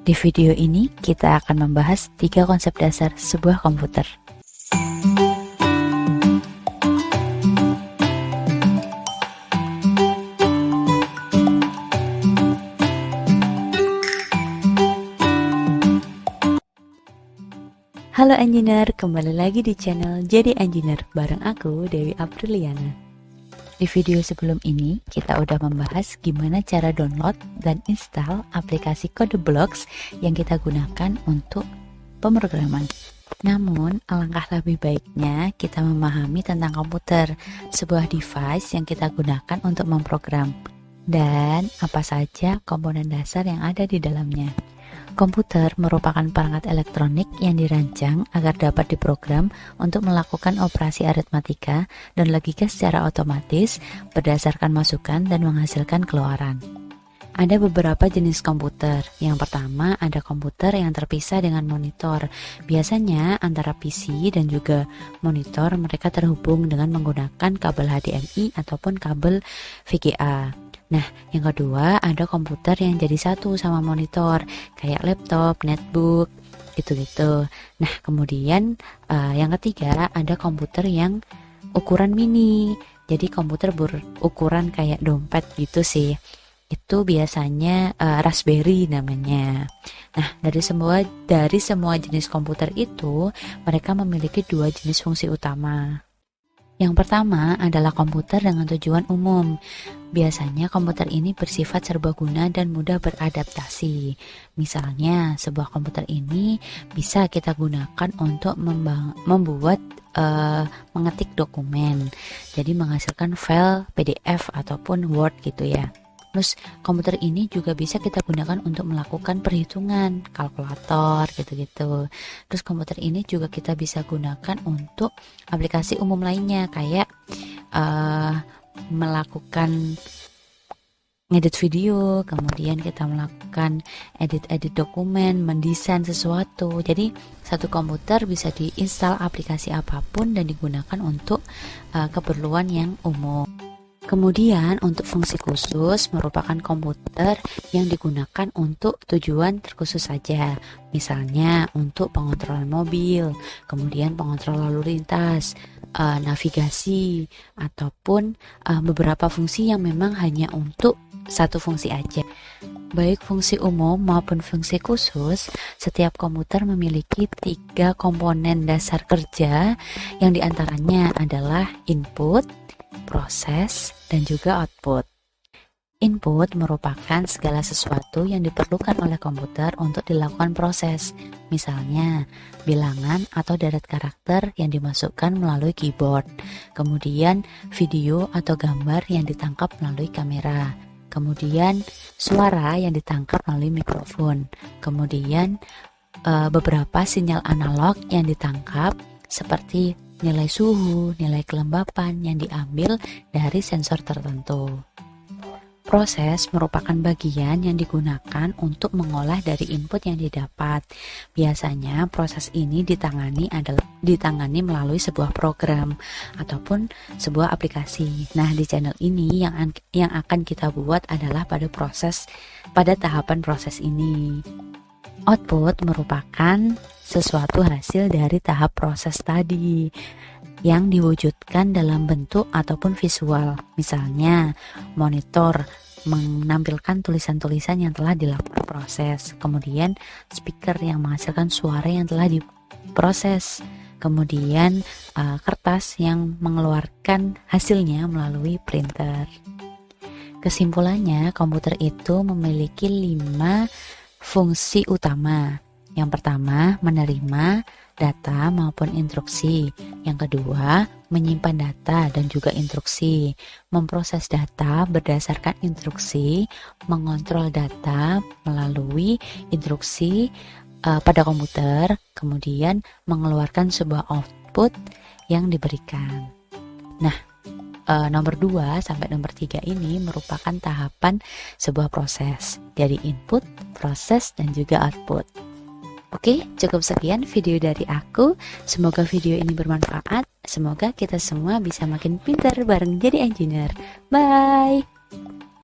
Di video ini kita akan membahas 3 konsep dasar sebuah komputer. Halo engineer, kembali lagi di channel Jadi Engineer bareng aku, Dewi Apriliana. Di video sebelum ini, kita udah membahas gimana cara download dan install aplikasi CodeBlocks yang kita gunakan untuk pemrograman. Namun, alangkah lebih baiknya kita memahami tentang komputer, sebuah device yang kita gunakan untuk memprogram, dan apa saja komponen dasar yang ada di dalamnya. Komputer merupakan perangkat elektronik yang dirancang agar dapat diprogram untuk melakukan operasi aritmatika dan logika secara otomatis berdasarkan masukan dan menghasilkan keluaran. Ada beberapa jenis komputer. Yang pertama, ada komputer yang terpisah dengan monitor. Biasanya antara PC dan juga monitor mereka terhubung dengan menggunakan kabel HDMI ataupun kabel VGA. Nah, yang kedua ada komputer yang jadi satu sama monitor, kayak laptop, netbook, gitu-gitu. Nah, kemudian yang ketiga ada komputer yang ukuran mini. Jadi komputer berukuran kayak dompet gitu sih. Itu biasanya Raspberry namanya. Nah, dari semua jenis komputer itu, mereka memiliki 2 jenis fungsi utama. Yang pertama adalah komputer dengan tujuan umum. Biasanya komputer ini bersifat serbaguna dan mudah beradaptasi. Misalnya, sebuah komputer ini bisa kita gunakan untuk membuat mengetik dokumen. Jadi menghasilkan file PDF ataupun Word gitu ya. Terus komputer ini juga bisa kita gunakan untuk melakukan perhitungan, kalkulator gitu-gitu. Terus komputer ini juga kita bisa gunakan untuk aplikasi umum lainnya kayak melakukan ngedit video, kemudian kita melakukan edit dokumen, mendesain sesuatu. Jadi satu komputer bisa diinstal aplikasi apapun dan digunakan untuk keperluan yang umum. Kemudian untuk fungsi khusus merupakan komputer yang digunakan untuk tujuan terkhusus saja. Misalnya untuk pengontrolan mobil, kemudian pengontrol lalu lintas, navigasi, ataupun beberapa fungsi yang memang hanya untuk satu fungsi aja. Baik fungsi umum maupun fungsi khusus, setiap komputer memiliki 3 komponen dasar kerja yang diantaranya adalah input, proses, dan juga output. Input merupakan segala sesuatu yang diperlukan oleh komputer untuk dilakukan proses, misalnya bilangan atau deret karakter yang dimasukkan melalui keyboard, kemudian video atau gambar yang ditangkap melalui kamera, kemudian suara yang ditangkap melalui mikrofon, kemudian beberapa sinyal analog yang ditangkap seperti nilai suhu, nilai kelembapan yang diambil dari sensor tertentu. Proses merupakan bagian yang digunakan untuk mengolah dari input yang didapat. Biasanya proses ini ditangani melalui sebuah program ataupun sebuah aplikasi. Nah, di channel ini yang akan kita buat adalah pada tahapan proses ini. Output merupakan sesuatu hasil dari tahap proses tadi yang diwujudkan dalam bentuk ataupun visual. Misalnya, monitor menampilkan tulisan-tulisan yang telah dilakukan proses, kemudian speaker yang menghasilkan suara yang telah diproses, kemudian kertas yang mengeluarkan hasilnya melalui printer. Kesimpulannya, komputer itu memiliki 5 fungsi utama. Yang pertama, menerima data maupun instruksi. Yang kedua, menyimpan data dan juga instruksi. Memproses data berdasarkan instruksi, mengontrol data melalui instruksi pada komputer, kemudian mengeluarkan sebuah output yang diberikan. Nah, nomor 2 sampai nomor 3 ini merupakan tahapan sebuah proses. Jadi input, proses, dan juga output. Oke, cukup sekian video dari aku. Semoga video ini bermanfaat. Semoga kita semua bisa makin pintar bareng jadi engineer. Bye!